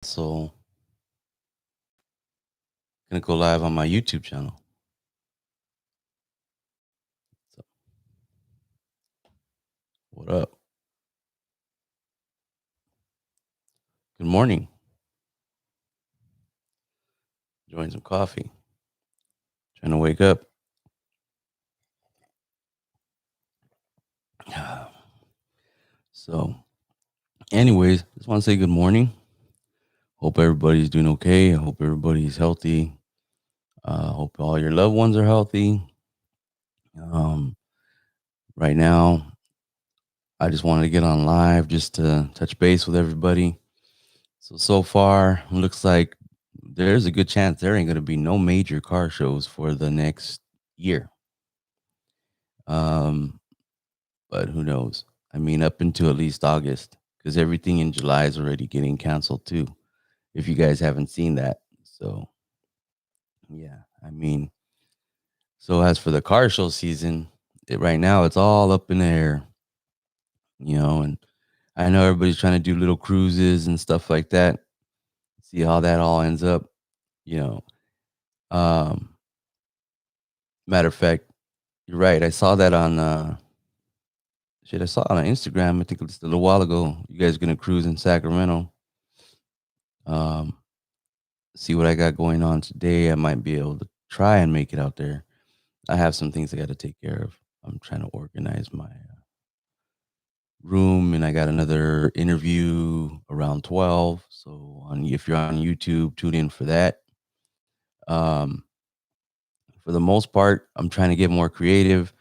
So gonna go live on my YouTube channel. So what up? Good morning. Enjoying some coffee. Trying to wake up. So, anyways, just want to say good morning. Hope everybody's doing okay. I hope everybody's healthy. Hope all your loved ones are healthy. Um, right now, I just wanted to get on live just to touch base with everybody. So far, looks like there's a good chance there ain't going to be no major car shows for the next year. Um, but who knows? I mean, up until at least August, because everything in July is already getting canceled too. If you guys haven't seen that, so yeah, I mean, so as for the car show season, right now it's all up in the air, and I know everybody's trying to do little cruises and stuff like that. See how that all ends up, you know. Um, Matter of fact, you're right. I saw that on I saw it on Instagram. I think it was a little while ago. You guys gonna cruise in Sacramento. Um, See what I got going on today. I might be able to try and make it out there. I have some things I got to take care of. I'm trying to organize my room, and I got another interview around 12. So, if you're on YouTube, tune in for that. Um, for the most part, I'm trying to get more creative.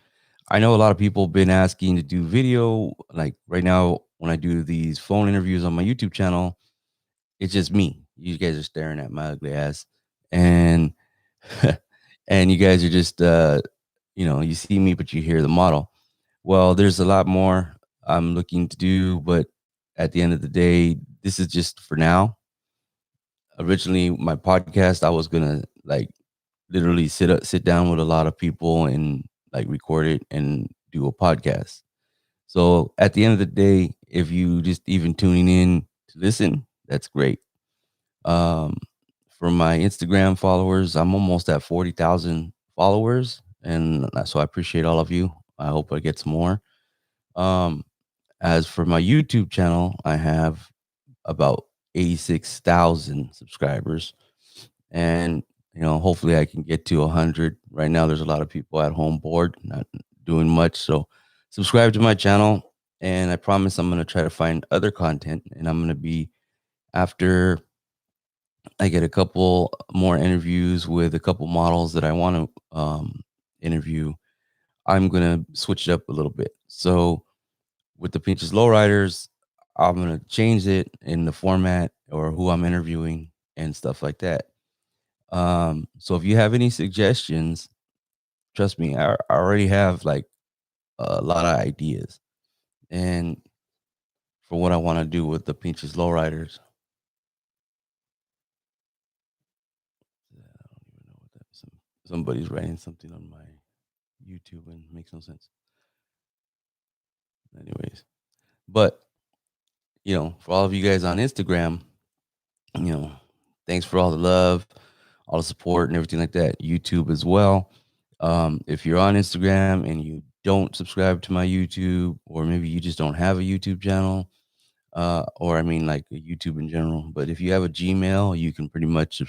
I know a lot of people been asking to do video. Like right now, when I do these phone interviews on my YouTube channel, it's just me. You guys are staring at my ugly ass, and and you guys are just you see me, but you hear the model. Well, there's a lot more I'm looking to do, but at the end of the day, this is just for now. Originally, my podcast, I was gonna like literally sit down with a lot of people and like record it and do a podcast. So at the end of the day, if you just even tuning in to listen, that's great. Um, for my Instagram followers, I'm almost at 40,000 followers, and so I appreciate all of you. I hope I get some more. Um, as for my YouTube channel, I have about 86,000 subscribers, and hopefully I can get to 100. Right now, there's a lot of people at home bored, not doing much, so subscribe to my channel, and I promise I'm going to try to find other content, and I'm going to be after I get a couple more interviews with a couple models that I want to interview. I'm gonna switch it up a little bit. So with the Pinches Lowriders, I'm gonna change it in the format or who I'm interviewing and stuff like that. So if you have any suggestions, trust me, I already have like a lot of ideas and for what I want to do with the Pinches Lowriders. I don't even know what that is. Somebody's writing something on my YouTube and it makes no sense. Anyways, but for all of you guys on Instagram, you know, thanks for all the love, all the support, and everything like that. YouTube as well. If you're on Instagram and you don't subscribe to my YouTube, or maybe you just don't have a YouTube channel, or I mean, like a YouTube in general. But if you have a Gmail, you can pretty much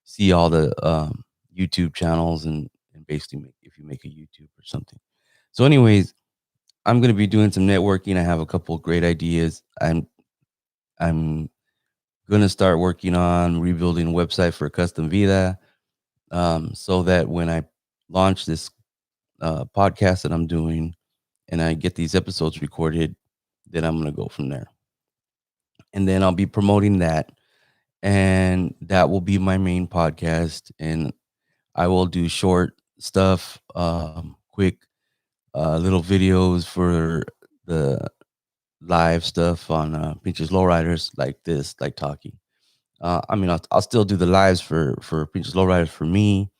see all the YouTube channels and basically if you make a YouTube or something. So, anyways, I'm going to be doing some networking. I have a couple of great ideas. I'm gonna start working on rebuilding a website for Custom Vida, so that when I launch this podcast that I'm doing and I get these episodes recorded, then I'm gonna go from there. And then I'll be promoting that, and that will be my main podcast. And I will do short stuff, quick little videos for the live stuff on Pinches Lowriders, like this, like talking. I mean, I'll still do the lives for Pinches Lowriders for me,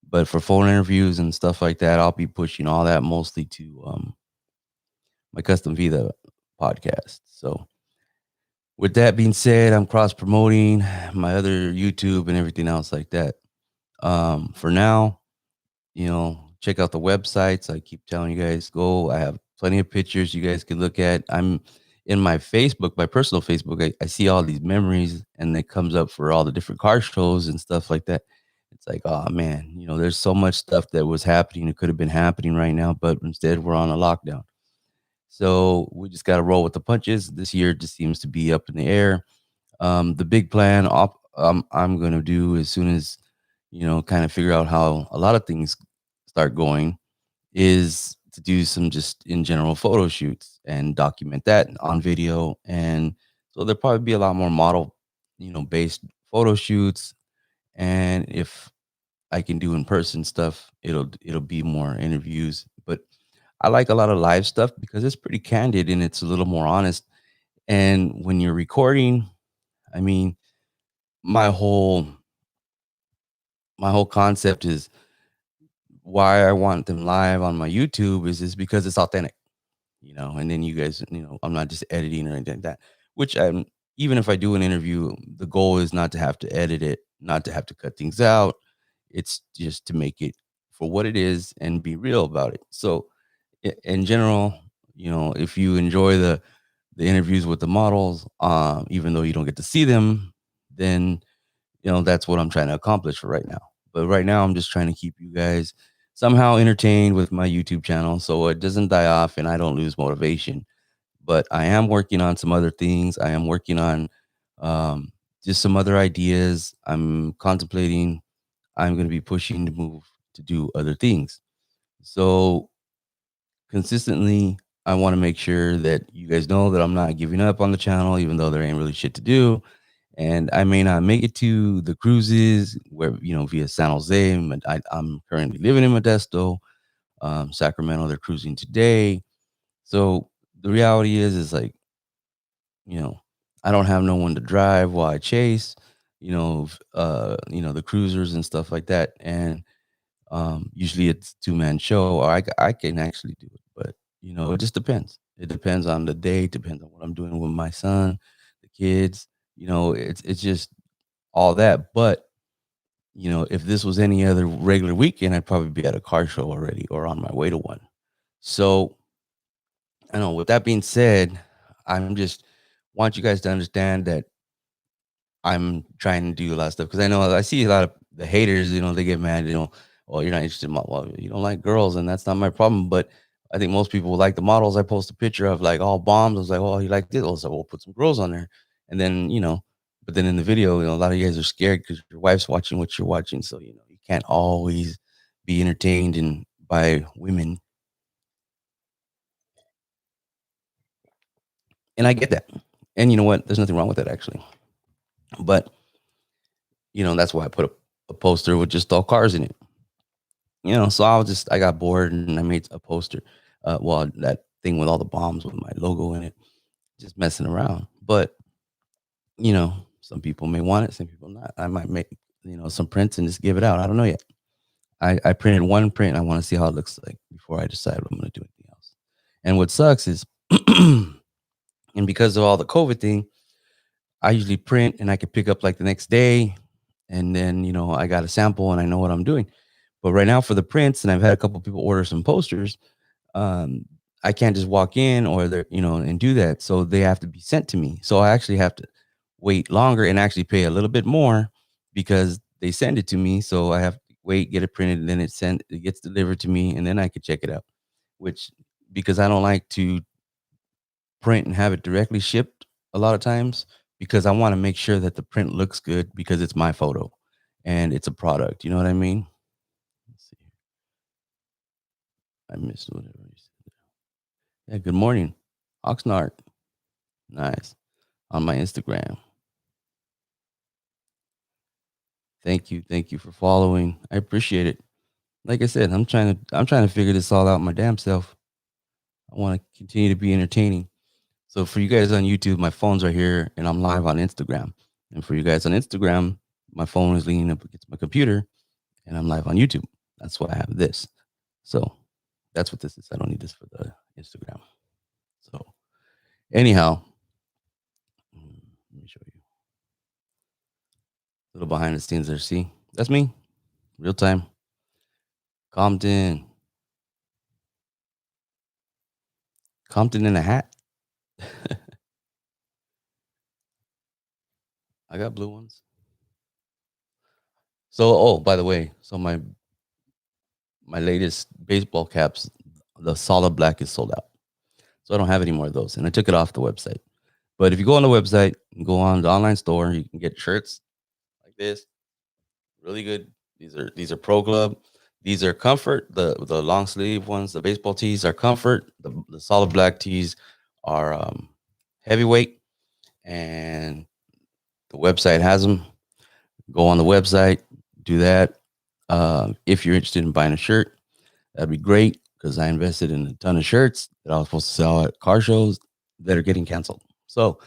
but for phone interviews and stuff like that, I'll be pushing all that mostly to my Custom Vida podcast. So With that being said, I'm cross promoting my other YouTube and everything else like that. For now, check out the websites. I keep telling you guys, go. I have plenty of pictures you guys can look at. I'm in my Facebook, my personal Facebook. I see all these memories and it comes up for all the different car shows and stuff like that. It's like, oh man, there's so much stuff that was happening. It could have been happening right now, but instead we're on a lockdown. So we just got to roll with the punches. This year just seems to be up in the air. The big plan I'm going to do as soon as, kind of figure out how a lot of things start going is to do some just in general photo shoots and document that on video. And so there'll probably be a lot more model, based photo shoots. And if I can do in person stuff, it'll be more interviews. But I like a lot of live stuff because it's pretty candid and it's a little more honest. And when you're recording, I mean, my whole my whole concept is why I want them live on my YouTube is because it's authentic, and then you guys, I'm not just editing or anything like that, which I'm even if I do an interview, the goal is not to have to edit it, not to have to cut things out. It's just to make it for what it is and be real about it. So in general, if you enjoy the interviews with the models, even though you don't get to see them, then that's what I'm trying to accomplish for right now. But right now, I'm just trying to keep you guys somehow entertained with my YouTube channel so it doesn't die off and I don't lose motivation. But I am working on some other things. I am working on um, just some other ideas. I'm contemplating. I'm going to be pushing to move to do other things. So consistently, I want to make sure that you guys know that I'm not giving up on the channel, even though there ain't really shit to do. And I may not make it to the cruises where, via San Jose. I'm currently living in Modesto, Sacramento. They're cruising today. So the reality is like, you know, I don't have no one to drive while I chase, the cruisers and stuff like that. And usually it's two-man show, or I can actually do it, but it just depends. It depends on the day, depends on what I'm doing with my son, the kids. It's just all that. But if this was any other regular weekend, I'd probably be at a car show already or on my way to one. So I know. With that being said, I'm just want you guys to understand that I'm trying to do a lot of stuff because I know I see a lot of the haters, they get mad, oh, you're not interested in well, you don't like girls, and that's not my problem. But I think most people like the models. I post a picture of like all bombs. I was like, oh, you like this? I was like, well, put some girls on there. And then, but then in the video, a lot of you guys are scared because your wife's watching what you're watching. So, you can't always be entertained and by women. And I get that. And you know what? There's nothing wrong with that actually. But, that's why I put a poster with just all cars in it. So I got bored and I made a poster. Well, that thing with all the bombs with my logo in it, just messing around. But, some people may want it, some people not. I might make, some prints and just give it out. I don't know yet. I printed one print and I want to see how it looks like before I decide what I'm going to do anything else. And what sucks is, and because of all the COVID thing, I usually print and I could pick up like the next day. And then, I got a sample and I know what I'm doing. But right now for the prints, and I've had a couple people order some posters, um, I can't just walk in or they're, and do that. So they have to be sent to me. So I actually have to wait longer and actually pay a little bit more because they send it to me. So I have to wait, get it printed, and then it gets delivered to me, and then I could check it out. Which because I don't like to print and have it directly shipped a lot of times because I want to make sure that the print looks good because it's my photo and it's a product. You know what I mean? Let's see. I missed whatever you said. Yeah, good morning. Oxnard. Nice. On my Instagram. Thank you. Thank you for following. I appreciate it. Like I said, I'm trying to figure this all out my damn self. I want to continue to be entertaining. So for you guys on YouTube, my phone's right here and I'm live on Instagram. And for you guys on Instagram, my phone is leaning up against my computer and I'm live on YouTube. That's why I have this. So that's what this is. I don't need this for the Instagram. So anyhow, Little behind the scenes there. See, that's me, real time. Compton, Compton in a hat. I got blue ones. So, oh, by the way, so my latest baseball caps, the solid black is sold out. So I don't have any more of those, and I took it off the website. But if you go on the website and go on the online store, you can get shirts like this, really good. These are Pro Club. These are Comfort. The long sleeve ones, the baseball tees are Comfort. The solid black tees are heavyweight, and the website has them. Go on the website, do that. If you're interested in buying a shirt, that'd be great because I invested in a ton of shirts that I was supposed to sell at car shows that are getting canceled. So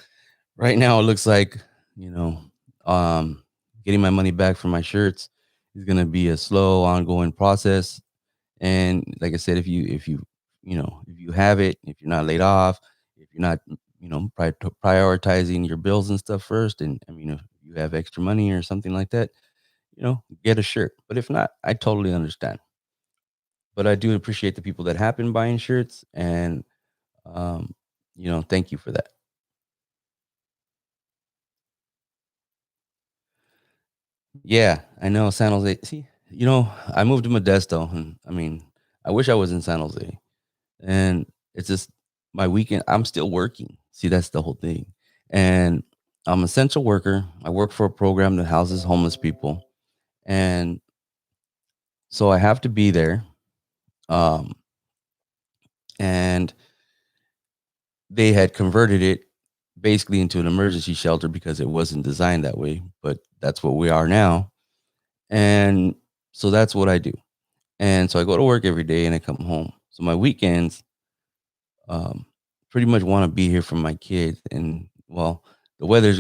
right now it looks like, you know, um, getting my money back for my shirts is going to be a slow, ongoing process. And like I said, if you have it, if you're not laid off, if you're not, prioritizing your bills and stuff first, and I mean, if you have extra money or something like that, get a shirt. But if not, I totally understand. But I do appreciate the people that have been buying shirts, and um, thank you for that. Yeah, I know San Jose. See, I moved to Modesto, and I mean, I wish I was in San Jose. And it's just my weekend. I'm still working. See, that's the whole thing. And I'm an essential worker. I work for a program that houses homeless people, and so I have to be there. Um, and they had converted it basically into an emergency shelter because it wasn't designed that way. But that's what we are now, and so that's what I do. And so I go to work every day and I come home. So my weekends, um, pretty much want to be here for my kids. And well, the weather's,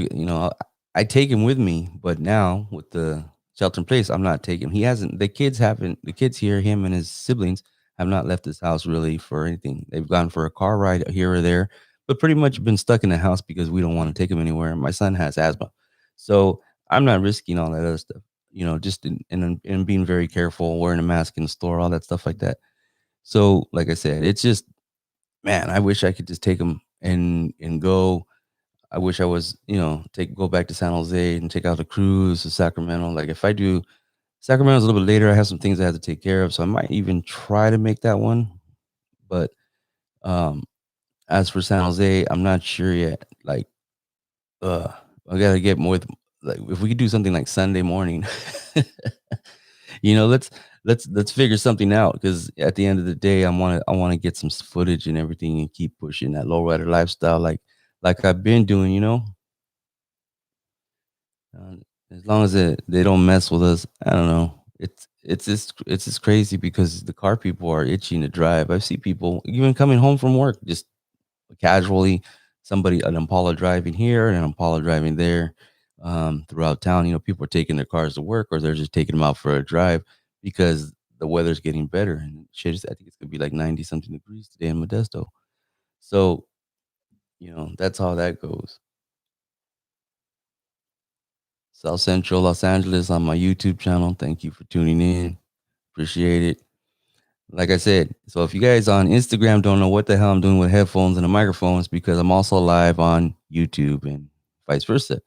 I take him with me, but now with the shelter in place, I'm not taking. He hasn't. The kids here, him and his siblings have not left this house really for anything. They've gone for a car ride here or there, but pretty much been stuck in the house because we don't want to take him anywhere. My son has asthma, so I'm not risking all that other stuff. Just in being very careful, wearing a mask in the store, all that stuff like that. So, like I said, it's just, man, I wish I could just take them and go. I wish I was, take go back to San Jose and take out the cruise to Sacramento. Like if I do Sacramento's a little bit later, I have some things I have to take care of, so I might even try to make that one. But um, as for San Jose, I'm not sure yet. Like, uh, I gotta get more. Like, if we could do something like Sunday morning, let's figure something out because at the end of the day, I want to get some footage and everything and keep pushing that lowrider lifestyle like I've been doing. Uh, as long as they don't mess with us, I don't know. It's just crazy because the car people are itching to drive. I see people even coming home from work just casually, somebody an Impala driving here and an Impala driving there, throughout town. People are taking their cars to work or they're just taking them out for a drive because the weather's getting better and shit. I think it's gonna be like 90 something degrees today in Modesto. So that's how that goes. South Central Los Angeles on my YouTube channel. Thank you for tuning in. Appreciate it. Like I said, so if you guys on Instagram don't know what the hell I'm doing with headphones and a microphone, it's because I'm also live on YouTube and vice versa.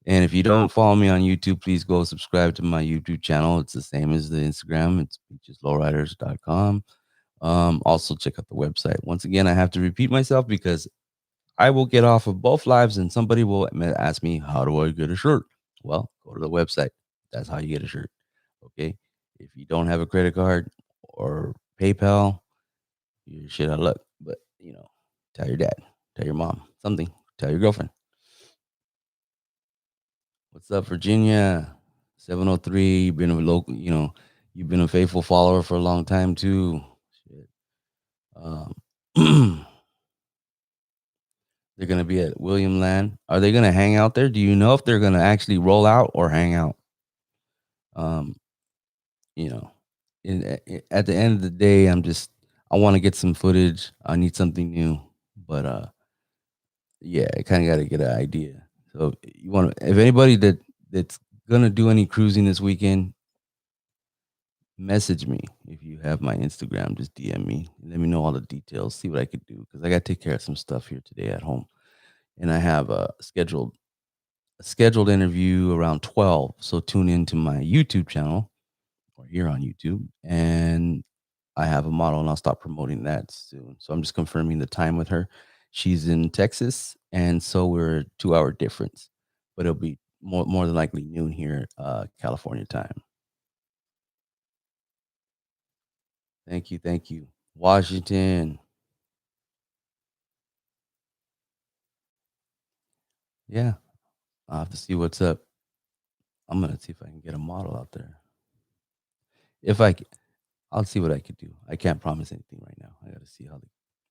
And if you don't follow me on YouTube, please go subscribe to my YouTube channel. It's the same as the Instagram. It's just lowriders.com. Also check out the website. Once again, I have to repeat myself because I will get off of both lives and somebody will ask me, how do I get a shirt? Well, go to the website. That's how you get a shirt. Okay. If you don't have a credit card or PayPal, you're shit out of luck. But, tell your dad, tell your mom, something, tell your girlfriend. What's up, Virginia? 703. You've been a local, you've been a faithful follower for a long time too. Shit. Um, they're going to be at William Land. Are they going to hang out there? Do you know if they're going to actually roll out or hang out? Um, you know, at the end of the day, I want to get some footage. I need something new, but yeah, I kind of got to get an idea. So you want to, if anybody that's gonna do any cruising this weekend, message me if you have my Instagram. Just DM me. Let me know all the details. See what I could do because I got to take care of some stuff here today at home, and I have a scheduled interview around 12. So tune into my YouTube channel or here on YouTube, and I have a model, and I'll start promoting that soon. So I'm just confirming the time with her. She's in Texas, and so we're 2 hour difference, but it'll be more than likely noon here, California time. Thank you. Washington. Yeah, I'll have to see what's up. I'm gonna see if I can get a model out there. If I, I'll see what I could do. I can't promise anything right now. I got to see how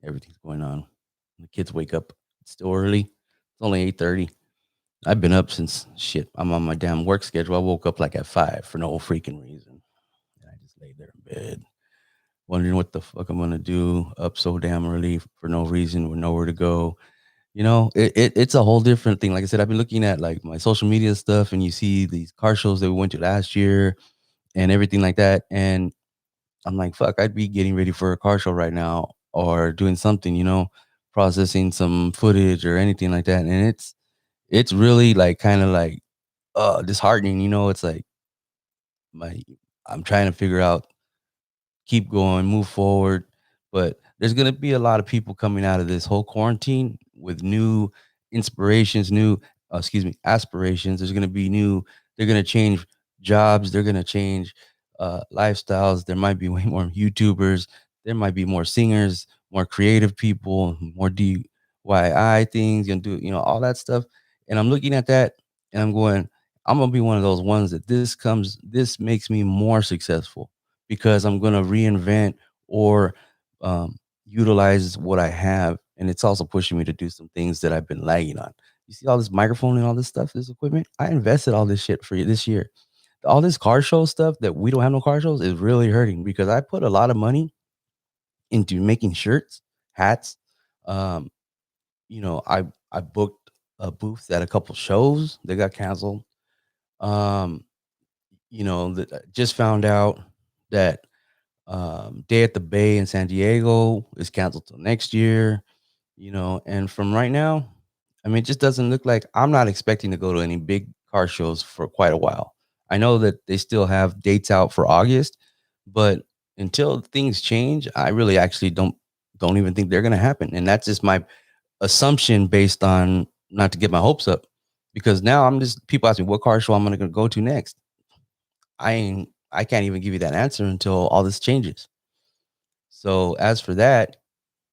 everything's going on. The kids wake up. It's still early. It's only 8:30. I've been up since shit. I'm on my damn work schedule. I woke up like at 5 for no freaking reason. And I just laid there in bed, wondering what the fuck I'm gonna do. Up so damn early for no reason, with nowhere to go. It's a whole different thing. Like I said, I've been looking at like my social media stuff, and you see these car shows that we went to last year and everything like that. And I'm like, fuck, I'd be getting ready for a car show right now or doing something, processing some footage or anything like that. And it's really like kind of like disheartening, it's like my I'm trying to figure out, keep going, move forward. But there's going to be a lot of people coming out of this whole quarantine with new inspirations, excuse me, aspirations. There's going to be they're going to change jobs. They're going to change lifestyles. There might be way more YouTubers. There might be more singers, more creative people, more DIY things, all that stuff. And I'm looking at that and I'm going, I'm going to be one of those ones that this makes me more successful because I'm going to reinvent or um, utilize what I have. And it's also pushing me to do some things that I've been lagging on. You see all this microphone and all this stuff, this equipment? I invested all this shit for you this year. All this car show stuff that we don't have no car shows is really hurting because I put a lot of money into making shirts, hats. Um, I booked a booth at a couple shows that got canceled. Um, just found out that Day at the Bay in San Diego is canceled till next year, and from right now, I mean, it just doesn't look like I'm not expecting to go to any big car shows for quite a while. I know that they still have dates out for August, but until things change, I really actually don't even think they're gonna happen. And that's just my assumption based on not to get my hopes up. Because now I'm just people ask me what car show I'm gonna go to next. I can't even give you that answer until all this changes. So as for that,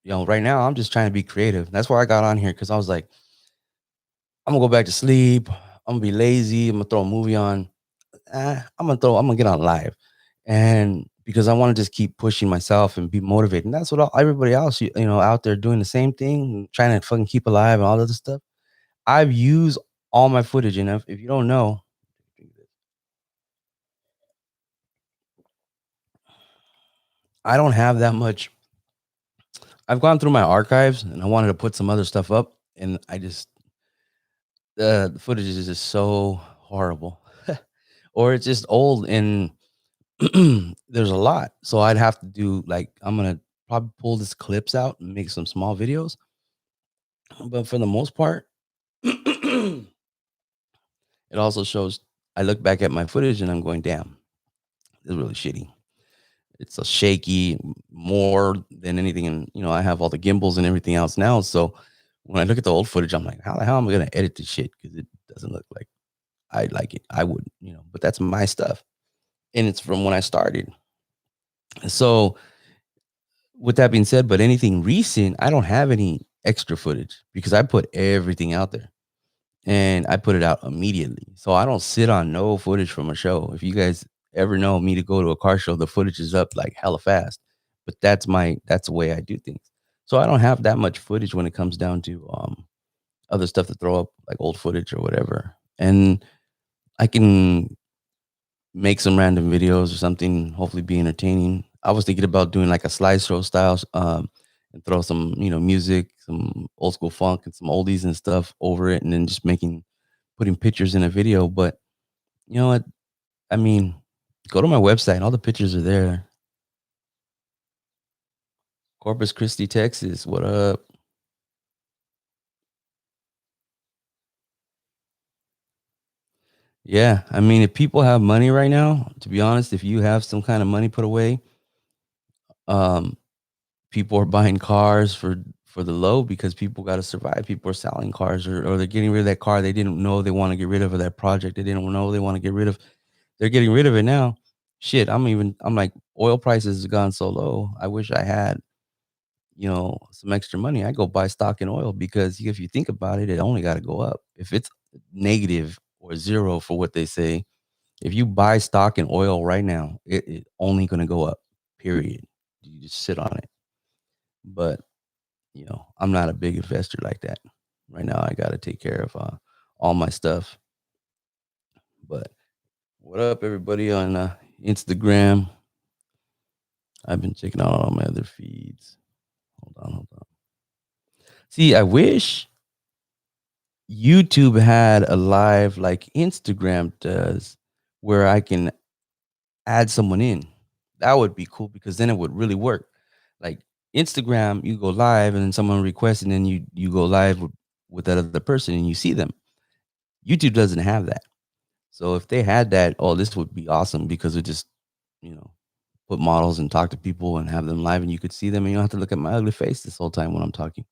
right now I'm just trying to be creative. That's why I got on here because I was like, I'm gonna go back to sleep. I'm gonna be lazy. I'm gonna throw a movie on. I'm gonna get on live, and because I want to just keep pushing myself and be motivated. And that's what everybody else, out there doing the same thing, trying to fucking keep alive and all of this stuff. I've used all my footage, and if you don't know, I don't have that much. I've gone through my archives, and I wanted to put some other stuff up, and I just the footage is just so horrible, or it's just old and there's a lot. So I'd have to do like I'm gonna probably pull this clips out and make some small videos. But for the most part, it also shows I look back at my footage and I'm going, damn, it's really shitty. It's a shaky more than anything. And I have all the gimbals and everything else now. So when I look at the old footage, I'm like, how the hell am I gonna edit this shit? Because it doesn't look like I like it. I would, but that's my stuff. And it's from when I started. So with that being said, but anything recent, I don't have any extra footage because I put everything out there and I put it out immediately. So I don't sit on no footage from a show. If you guys ever know me to go to a car show, the footage is up like hella fast. But that's the way I do things. So I don't have that much footage when it comes down to other stuff to throw up like old footage or whatever. And I can make some random videos or something, hopefully be entertaining. I was thinking about doing like a slideshow style, and throw some, music, some old school funk and some oldies and stuff over it, and then just putting pictures in a video. But You know what? I mean, go to my website. All the pictures are there. Corpus Christi, Texas. What up? Yeah, I mean, if people have money right now, to be honest, if you have some kind of money put away, um, people are buying cars for the low because people got to survive. People are selling cars or they're getting rid of that car they didn't know they want to get rid of, or that project they didn't know they want to get rid of. They're getting rid of it now. Shit, I'm like, oil prices have gone so low. I wish I had, some extra money. I go buy stock in oil because if you think about it, it only got to go up. If it's negative or zero for what they say, if you buy stock in oil right now, it only going to go up. Period. You just sit on it. But I'm not a big investor like that. Right now, I got to take care of all my stuff. But what up, everybody on Instagram? I've been checking out all my other feeds. Hold on. See, I wish YouTube had a live like Instagram does where I can add someone in. That would be cool because then it would really work. Like Instagram, you go live and then someone requests and then you go live with that other person and you see them. YouTube doesn't have that. So if they had that, oh, this would be awesome because it just, you know, put models and talk to people and have them live and you could see them and you don't have to look at my ugly face this whole time when I'm talking.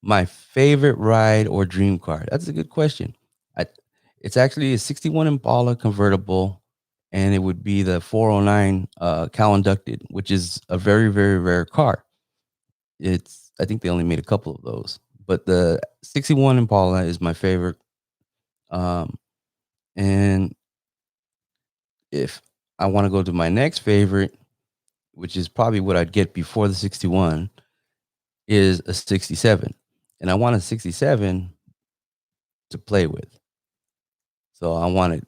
My favorite ride or dream car? That's a good question. I It's actually a '61 Impala convertible, and it would be the 409 Cal Inducted, which is a very, very rare car. I think they only made a couple of those, but the '61 Impala is my favorite. Um, and if I want to go to my next favorite, which is probably what I'd get before the '61, is a '67, and I want a '67 to play with. So I want it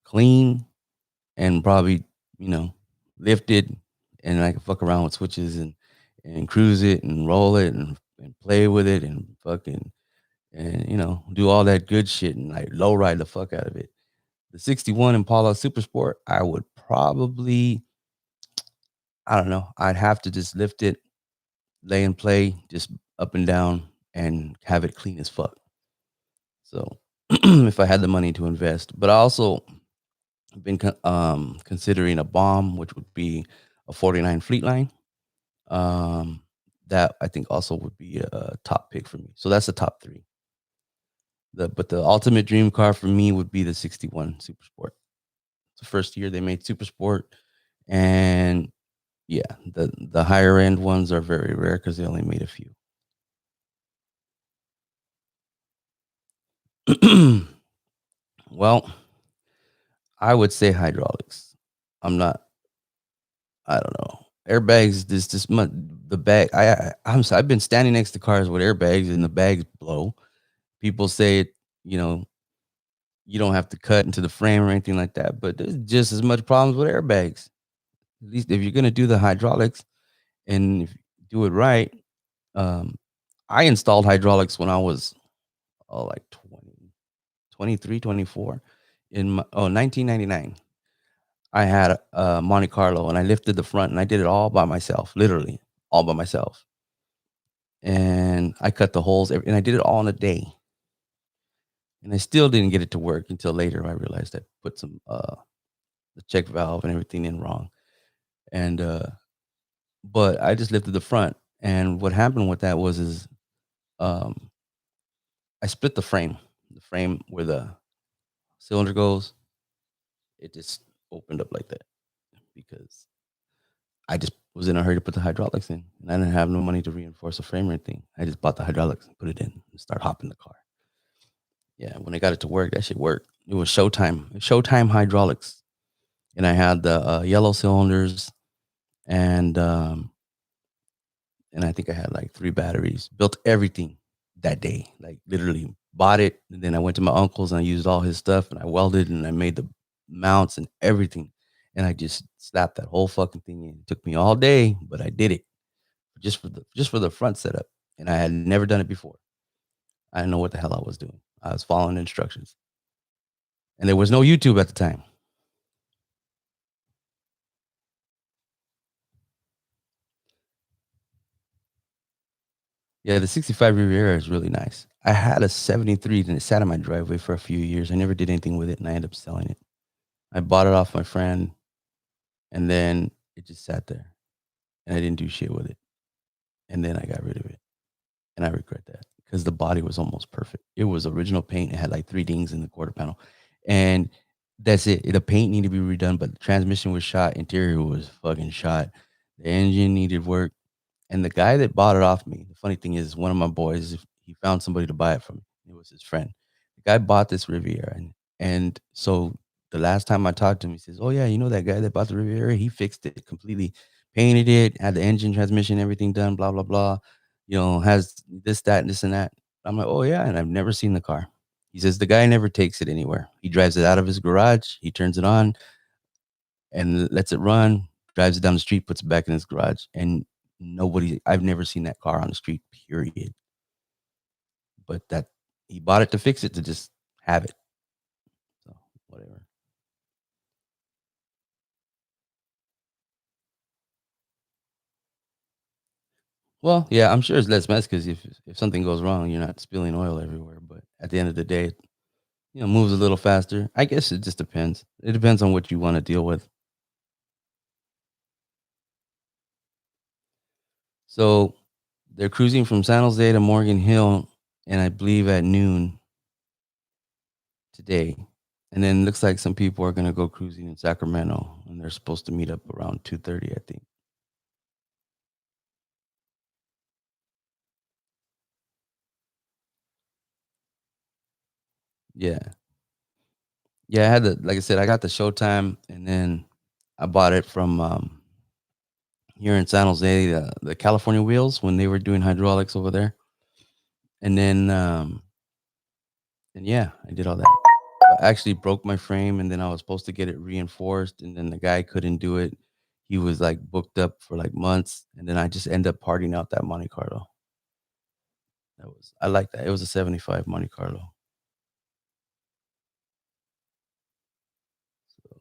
clean and probably, you know, lifted, and I can fuck around with switches and cruise it and roll it and play with it and fucking and do all that good shit and like low ride the fuck out of it. The '61 Impala Super Sport, I would probably, I don't know, I'd have to just lift it, lay and play, just up and down and have it clean as fuck. So if I had the money to invest, but I also been considering a bomb, which would be a '49 Fleetline. Um, that I think also would be a top pick for me. So that's the top three. But the ultimate dream car for me would be the '61 Super Sport. It's the first year they made Super Sport, and yeah, the higher end ones are very rare because they only made a few. Well, I would say hydraulics. I'm not. I don't know. Airbags. This month the bag. I've been standing next to cars with airbags and the bags blow. People say it. You know, you don't have to cut into the frame or anything like that, but there's just as much problems with airbags. At least if you're gonna do the hydraulics and if you do it right. Um, I installed hydraulics when I was like 20, 23, 24 in 1999. I had a Monte Carlo and I lifted the front and I did it all by myself, literally all by myself. And I cut the holes and I did it all in a day. And I still didn't get it to work until later. I realized I put some the check valve and everything in wrong. And but I just lifted the front. And what happened with that was is um I split the frame. The frame where the cylinder goes, it just opened up like that because I just was in a hurry to put the hydraulics in, and I didn't have no money to reinforce the frame or anything. I just bought the hydraulics and put it in and start hopping the car. Yeah, when I got it to work, that shit worked. It was Showtime, Showtime hydraulics, and I had the yellow cylinders, and and I think I had like 3 batteries. Built everything that day, like literally bought it, and then I went to my uncle's and I used all his stuff, and I welded and I made the mounts and everything, and I just slapped that whole fucking thing in. It took me all day, but I did it just for the front setup, and I had never done it before. I didn't know what the hell I was doing. I was following instructions, and there was no YouTube at the time. Yeah, the '65 Riviera is really nice. I had a '73 and it sat in my driveway for a few years. I never did anything with it, and I ended up selling it. I bought it off my friend, and then it just sat there, and I didn't do shit with it. And then I got rid of it, and I regret that because the body was almost perfect. It was original paint. It had like 3 dings in the quarter panel, and that's it. The paint needed to be redone, but the transmission was shot. Interior was fucking shot. The engine needed work. And the guy that bought it off me, the funny thing is, one of my boys, he found somebody to buy it from me. It was his friend. The guy bought this Riviera, and so the last time I talked to him, he says, "Oh yeah, you know that guy that bought the Riviera? He fixed it completely, painted it, had the engine, transmission, everything done. Blah blah blah. Has this, that, and this and that." I'm like, "Oh yeah," and I've never seen the car. He says the guy never takes it anywhere. He drives it out of his garage. He turns it on and lets it run, drives it down the street, puts it back in his garage, and I've never seen that car on the street, period. But that he bought it to fix it to just have it. So whatever. Well, yeah, I'm sure it's less mess because if something goes wrong, you're not spilling oil everywhere. But at the end of the day, it moves a little faster. I guess it just depends. It depends on what you want to deal with. So they're cruising from San Jose to Morgan Hill, and I believe at noon today. And then looks like some people are gonna go cruising in Sacramento, and they're supposed to meet up around 2:30, I think. Yeah. Yeah, I had the like I said, I got the Showtime, and then I bought it from, here in San Jose, the California Wheels when they were doing hydraulics over there. And then, and yeah, I did all that. I actually broke my frame, and then I was supposed to get it reinforced, and then the guy couldn't do it. He was, like, booked up for, like, months, and then I just end up parting out that Monte Carlo. I like that. It was a '75 Monte Carlo. So,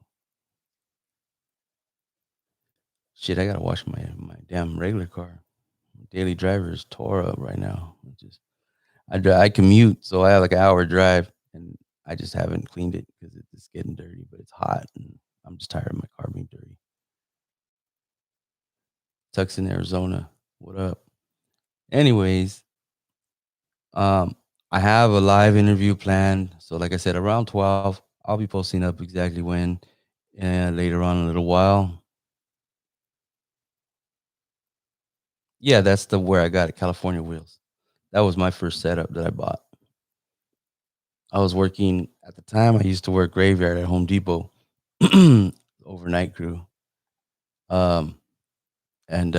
shit, I gotta wash my damn regular car. Daily driver is tore up right now. I commute, so I have like an hour drive, and I just haven't cleaned it because it's getting dirty, but it's hot, and I'm just tired of my car being dirty. Tucson, Arizona. What up? Anyways, um, I have a live interview planned. So, like I said, around 12, I'll be posting up exactly when, and later on in a little while. Yeah, that's the where I got it, California Wheels. That was my first setup that I bought. I was working at the time. I used to work graveyard at Home Depot, overnight crew. Um, and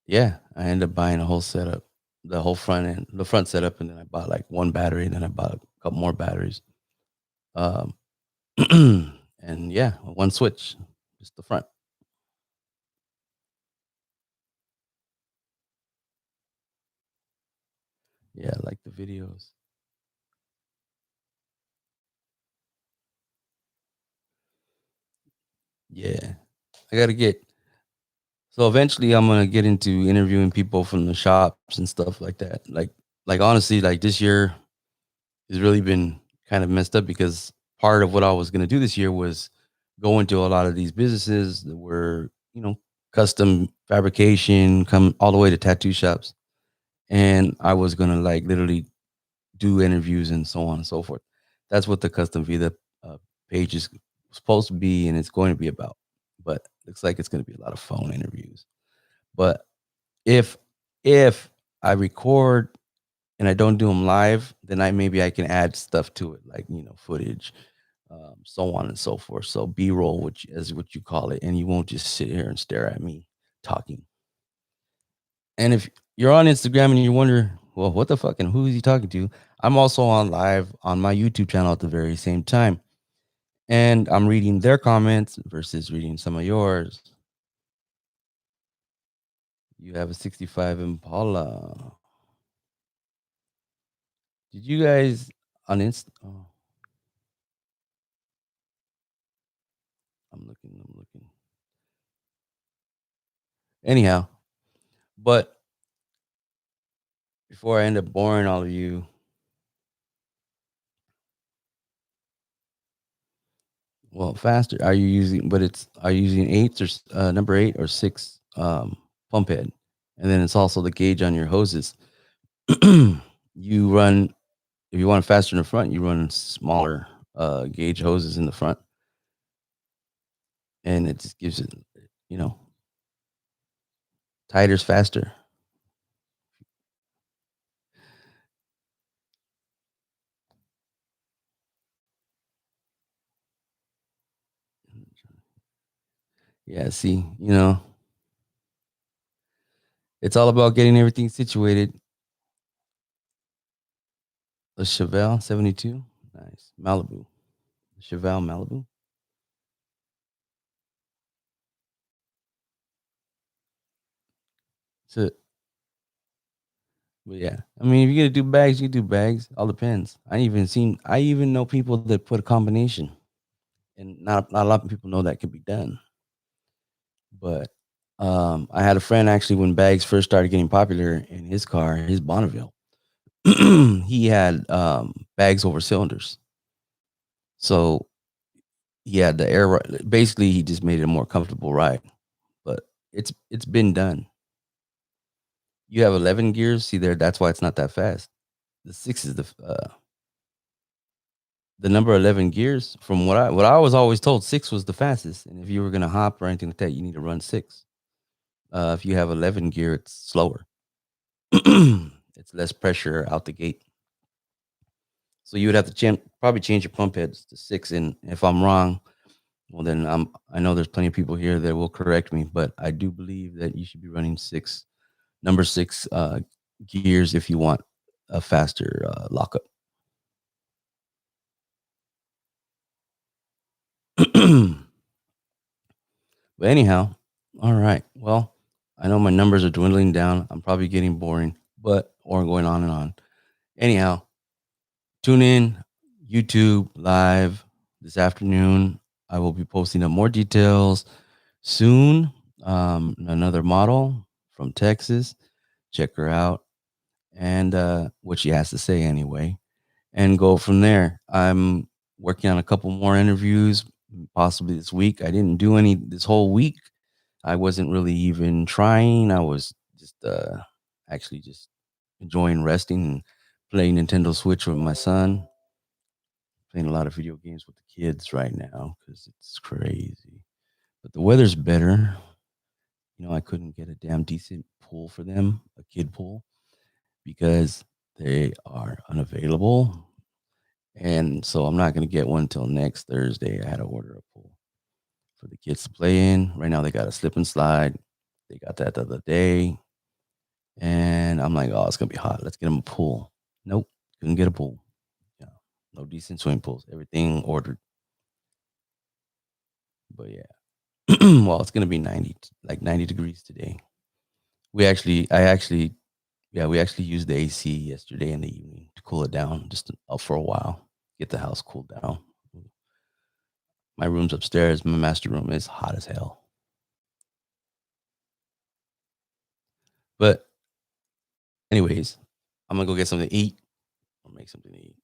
yeah, I ended up buying a whole setup, the whole the front setup, and then I bought like one battery, and then I bought a couple more batteries. Um, and yeah, one switch, just the front. Yeah, I like the videos. Yeah, I gotta get. So eventually, I'm gonna get into interviewing people from the shops and stuff like that. Like honestly, like this year has really been kind of messed up because part of what I was gonna do this year was go into a lot of these businesses that were, custom fabrication, come all the way to tattoo shops, and I was gonna like literally do interviews and so on and so forth. That's what the custom Vida page is supposed to be, and it's going to be about. But looks like it's going to be a lot of phone interviews. But if if I record and I don't do them live, then I can add stuff to it, like footage, so on and so forth. So B-roll, which is what you call it, and you won't just sit here and stare at me talking. And if you're on Instagram and you wonder, well, what the fuck and who is he talking to? I'm also on live on my YouTube channel at the very same time. And I'm reading their comments versus reading some of yours. You have a '65 Impala. Did you guys on Inst? Oh, I'm looking. I'm looking. Anyhow, but before I end up boring all of you, well, faster. Are you using? But it's are you using eights or number 8 or 6 pump head, and then it's also the gauge on your hoses. You run if you want faster in the front, you run smaller gauge hoses in the front, and it just gives it, you know, tighter's faster. Yeah, see, it's all about getting everything situated. A Chevelle 72, nice. Malibu, Chevelle Malibu. So, but yeah, I mean, if you're gonna do bags, you do bags. All depends. I even know people that put a combination, and not a lot of people know that can be done. But I had a friend actually when bags first started getting popular in his car, his Bonneville. He had bags over cylinders, so he had the air. Basically, he just made it a more comfortable ride. But it's been done. You have 11 gears. See there, that's why it's not that fast. The six is the number 11 gears. From what I was always told, six was the fastest. And if you were gonna hop or anything like that, you need to run six. If you have 11 gear, it's slower. It's less pressure out the gate. So you would have to probably change your pump heads to six. And if I'm wrong, well then I know there's plenty of people here that will correct me, but I do believe that you should be running six, number six gears if you want a faster lockup. But anyhow, all right. Well, I know my numbers are dwindling down. I'm probably getting boring, but or going on and on. Anyhow, tune in YouTube live this afternoon. I will be posting up more details soon. Another model from Texas. Check her out and what she has to say anyway, and go from there. I'm working on a couple more interviews, possibly this week. I didn't do any this whole week. I wasn't really even trying. I was just actually just enjoying resting and playing Nintendo Switch with my son. Playing a lot of video games with the kids right now because it's crazy. But the weather's better. I couldn't get a damn decent pool for them, a kid pool, because they are unavailable. And so I'm not going to get one until next Thursday. I had to order a pool for the kids to play in. Right now, they got a slip and slide. They got that the other day. And I'm like, oh, it's going to be hot. Let's get them a pool. Nope. Couldn't get a pool. Yeah. No decent swimming pools. Everything ordered. But yeah. Well, it's going to be 90 degrees today. We actually used the AC yesterday in the evening to cool it down just for a while, get the house cooled down. My room's upstairs. My master room is hot as hell. But anyways, I'm gonna go get something to eat or make something to eat.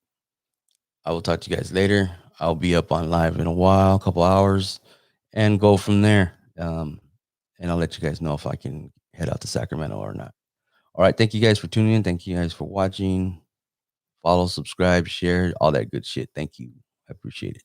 I will talk to you guys later. I'll be up on live in a while, a couple hours, and go from there. And I'll let you guys know if I can head out to Sacramento or not. All right. Thank you guys for tuning in. Thank you guys for watching. Follow, subscribe, share, all that good shit. Thank you. I appreciate it.